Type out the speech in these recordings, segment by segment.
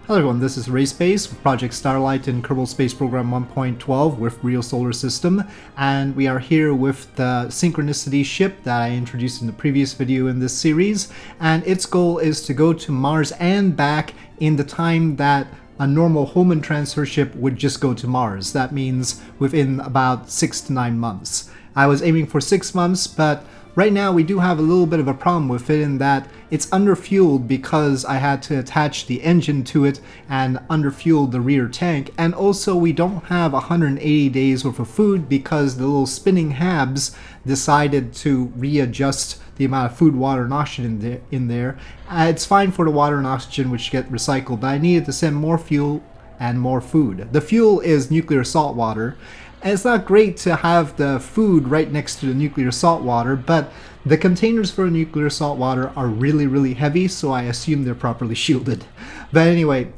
Hello everyone, this is RaySpace with Project Starlight in Kerbal Space Program 1.12 with Real Solar System, and we are here with the Synchronicity ship that I introduced in the previous video in this series, and its goal is to go to Mars and back in the time that a normal Hohmann transfer ship would just go to Mars. That means within about 6 to 9 months. I was aiming for 6 months, but right now we do have a little bit of a problem with it in that it's underfueled because I had to attach the engine to it and underfuel the rear tank, and also we don't have 180 days worth of food because the little spinning habs decided to readjust the amount of food, water, and oxygen in there. It's fine for the water and oxygen which get recycled, but I needed to send more fuel and more food. The fuel is nuclear salt water. And it's not great to have the food right next to the nuclear salt water, but the containers for nuclear salt water are really heavy, so I assume they're properly shielded. But anyway,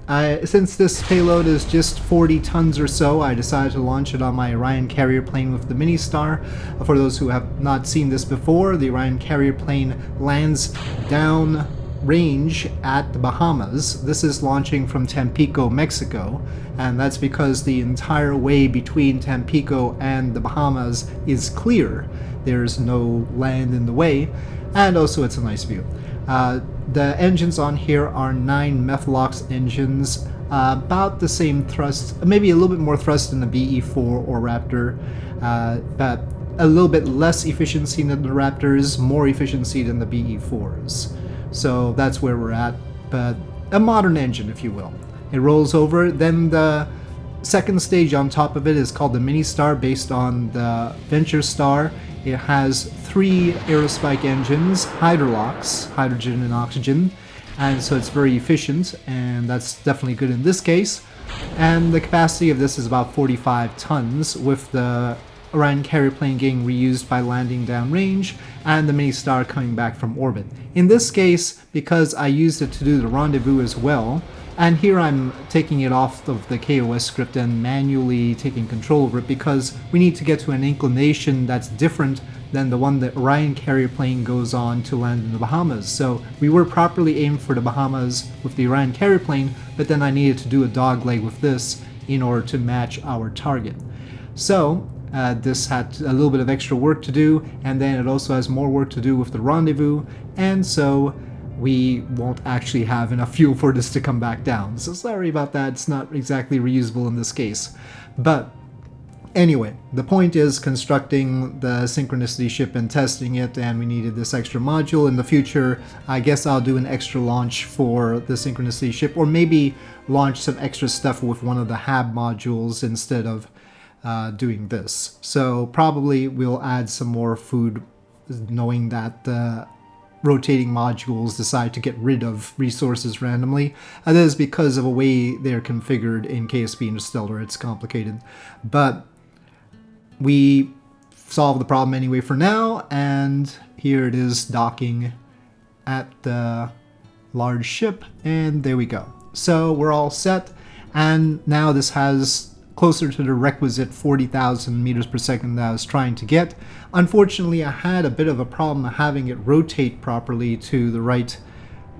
since this payload is just 40 tons or so, I decided to launch it on my Orion carrier plane with the Mini-Star. For those who have not seen this before, the Orion carrier plane lands down range at the Bahamas. This is launching from Tampico, Mexico, and that's because the entire way between Tampico and the Bahamas is clear. There's no land in the way, and also it's a nice view. The engines on here are 9 Methalox engines, about the same thrust, maybe a little bit more thrust than the BE4 or Raptor, but a little bit less efficiency than the Raptors, more efficiency than the BE4s. So that's where we're at, but a modern engine, if you will. It rolls over, then the second stage on top of it is called the Mini-Star, based on the Venture Star. It has 3 Aerospike engines, Hydrolox, hydrogen and oxygen, and so it's very efficient, and that's definitely good in this case. And the capacity of this is about 45 tons, with the Orion carrier plane getting reused by landing downrange, and the Mini-Star coming back from orbit. In this case, because I used it to do the rendezvous as well, and here I'm taking it off of the KOS script and manually taking control over it because we need to get to an inclination that's different than the one that Orion carrier plane goes on to land in the Bahamas. So we were properly aimed for the Bahamas with the Orion carrier plane, but then I needed to do a dogleg with this in order to match our target. So this had a little bit of extra work to do, and then it also has more work to do with the rendezvous, and so we won't actually have enough fuel for this to come back down. So sorry about that, it's not exactly reusable in this case. But anyway, the point is constructing the Synchronicity ship and testing it, and we needed this extra module. In the future, I guess I'll do an extra launch for the Synchronicity ship, or maybe launch some extra stuff with one of the HAB modules instead of doing this. So probably we'll add some more food, knowing that the rotating modules decide to get rid of resources randomly. That is because of a way they're configured in KSP Interstellar. It's complicated, but we solved the problem anyway for now, and here it is docking at the large ship, and there we go. So we're all set, and now this has closer to the requisite 40,000 meters per second that I was trying to get. Unfortunately, I had a bit of a problem having it rotate properly to the right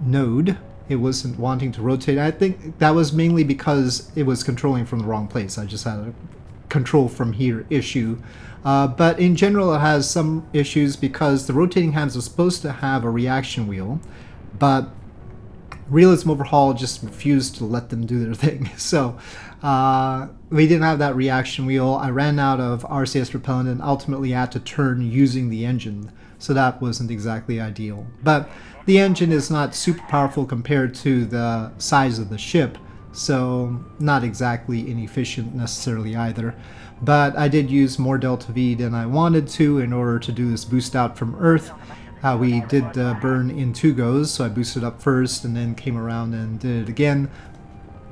node. It wasn't wanting to rotate. I think that was mainly because it was controlling from the wrong place. I just had a control from here issue. But in general, it has some issues because the rotating hams are supposed to have a reaction wheel, but Realism Overhaul just refused to let them do their thing. So we didn't have that reaction wheel. I ran out of RCS propellant and ultimately had to turn using the engine. So that wasn't exactly ideal. But the engine is not super powerful compared to the size of the ship, so not exactly inefficient necessarily either. But I did use more delta V than I wanted to in order to do this boost out from Earth. We did the burn in 2 goes, so I boosted up first and then came around and did it again.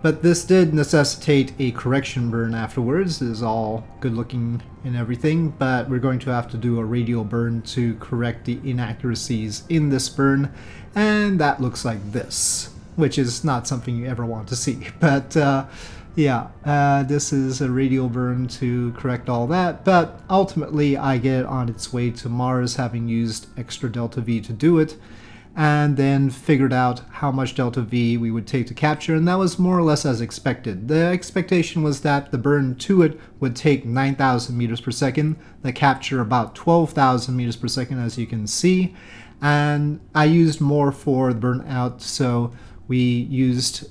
But this did necessitate a correction burn afterwards. It is all good looking and everything, but we're going to have to do a radial burn to correct the inaccuracies in this burn, and that looks like this, which is not something you ever want to see. But yeah, this is a radial burn to correct all that, but ultimately I get it on its way to Mars, having used extra delta V to do it. and then figured out how much delta V we would take to capture, and that was more or less as expected. The expectation was that the burn to it would take 9,000 meters per second, the capture about 12,000 meters per second, as you can see, and I used more for the burn out, so we used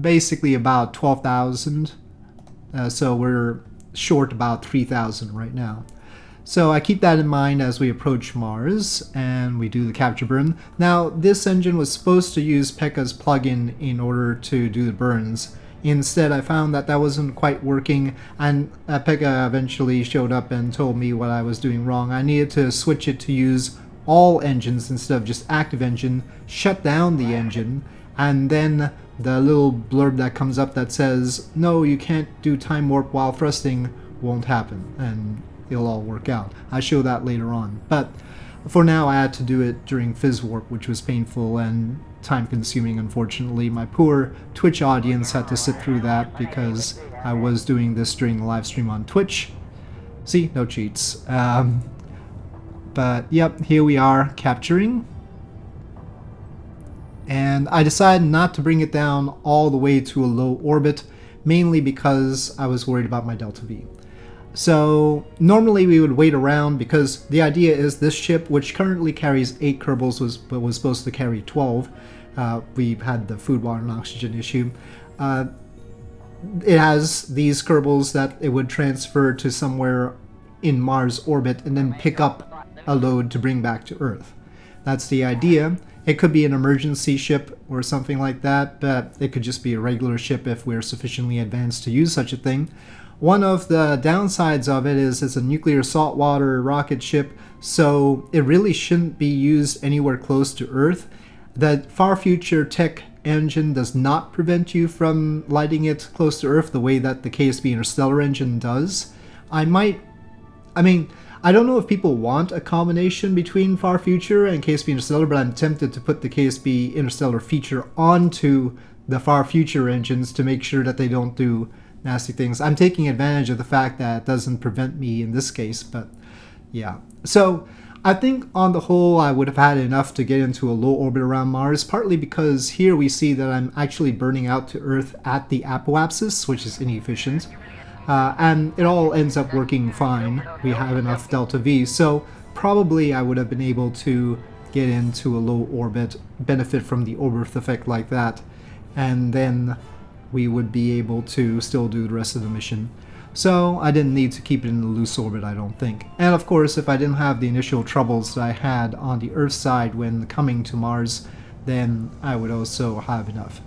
basically about 12,000, so we're short about 3,000 right now. So I keep that in mind as we approach Mars and we do the capture burn. Now, this engine was supposed to use Pekka's plugin in order to do the burns. Instead, I found that that wasn't quite working, and Pekka eventually showed up and told me what I was doing wrong. I needed to switch it to use all engines instead of just active engine, shut down the engine, and then the little blurb that comes up that says, no, you can't do time warp while thrusting, won't happen, and it'll all work out. I'll show that later on. But for now, I had to do it during phys warp, which was painful and time consuming, unfortunately. My poor Twitch audience had to sit through that because I was doing this during the live stream on Twitch. See, no cheats. But yep, here we are capturing. And I decided not to bring it down all the way to a low orbit, mainly because I was worried about my delta V. So normally we would wait around, because the idea is this ship, which currently carries 8 Kerbals, was supposed to carry 12. We've had the food, water, and oxygen issue. It has these Kerbals that it would transfer to somewhere in Mars orbit and then pick up a load to bring back to Earth. That's the idea. It could be an emergency ship or something like that, but it could just be a regular ship if we're sufficiently advanced to use such a thing. One of the downsides of it is it's a nuclear saltwater rocket ship, so it really shouldn't be used anywhere close to Earth. The far future tech engine does not prevent you from lighting it close to Earth the way that the KSP Interstellar engine does. I don't know if people want a combination between Far Future and KSP Interstellar, but I'm tempted to put the KSP Interstellar feature onto the Far Future engines to make sure that they don't do nasty things. I'm taking advantage of the fact that it doesn't prevent me in this case, but yeah. So I think on the whole I would have had enough to get into a low orbit around Mars, partly because here we see that I'm actually burning out to Earth at the apoapsis, which is inefficient. And it all ends up working fine. We have enough delta V, so probably I would have been able to get into a low orbit, benefit from the Oberth effect like that, and then we would be able to still do the rest of the mission. So I didn't need to keep it in a loose orbit, I don't think. And of course, if I didn't have the initial troubles that I had on the Earth side when coming to Mars, then I would also have enough.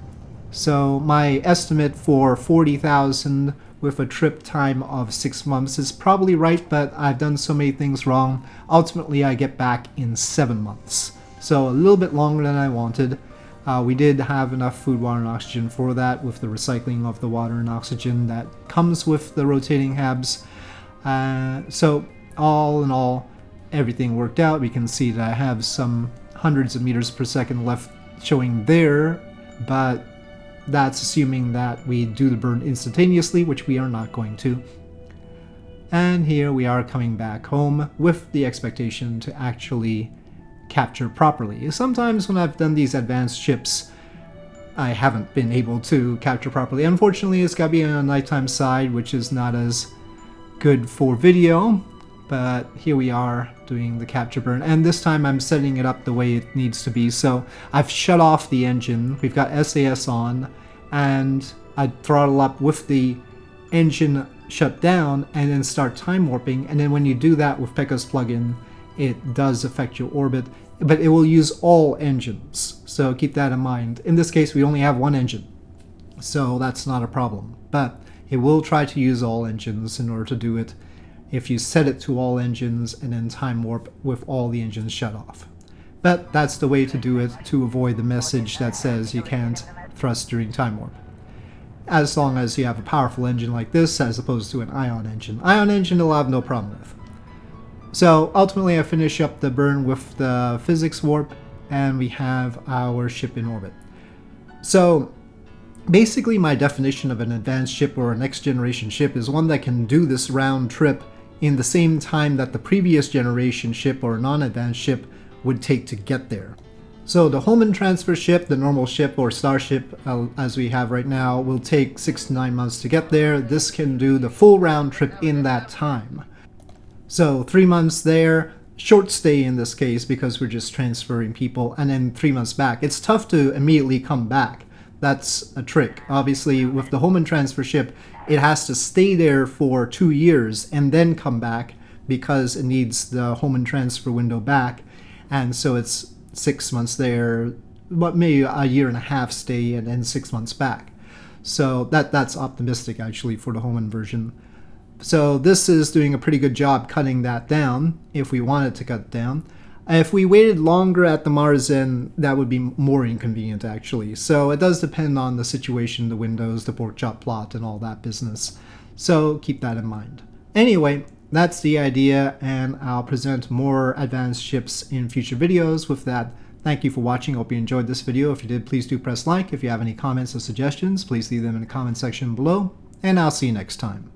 So my estimate for 40,000 with a trip time of 6 months is probably right, but I've done so many things wrong. Ultimately, I get back in 7 months. So a little bit longer than I wanted. We did have enough food, water, and oxygen for that with the recycling of the water and oxygen that comes with the rotating HABs. So all in all, everything worked out. We can see that I have some hundreds of meters per second left showing there, but that's assuming that we do the burn instantaneously, which we are not going to. And here we are coming back home with the expectation to actually capture properly. Sometimes when I've done these advanced ships, I haven't been able to capture properly. Unfortunately, it's gotta be on a nighttime side, which is not as good for video, but here we are doing the capture burn, and this time I'm setting it up the way it needs to be. So I've shut off the engine, we've got SAS on, and I throttle up with the engine shut down and then start time warping, and then when you do that with Pekka's plugin, it does affect your orbit, but it will use all engines, so keep that in mind. In this case, we only have one engine, so that's not a problem, but it will try to use all engines in order to do it if you set it to all engines and then time warp with all the engines shut off. But that's the way to do it to avoid the message that says you can't thrust during time warp, as long as you have a powerful engine like this as opposed to an ion engine. Ion engine I'll have no problem with. So ultimately I finish up the burn with the physics warp, and we have our ship in orbit. So basically my definition of an advanced ship or a next generation ship is one that can do this round trip in the same time that the previous generation ship or non-advanced ship would take to get there. So the home and transfer ship, the normal ship or starship as we have right now, will take 6 to 9 months to get there. This can do the full round trip in that time. So 3 months there, short stay in this case because we're just transferring people, and then 3 months back. It's tough to immediately come back. That's a trick. Obviously, with the home and transfer ship, it has to stay there for 2 years and then come back because it needs the home and transfer window back. And so it's 6 months there, but maybe a year and a half stay and then 6 months back. So that's optimistic actually for the home inversion. So this is doing a pretty good job cutting that down if we wanted to cut it down. If we waited longer at the Mars end, that would be more inconvenient actually. So it does depend on the situation, the windows, the pork chop plot, and all that business. So keep that in mind. Anyway, that's the idea, and I'll present more advanced ships in future videos. With that, thank you for watching. Hope you enjoyed this video. If you did, please do press like. If you have any comments or suggestions, please leave them in the comment section below, and I'll see you next time.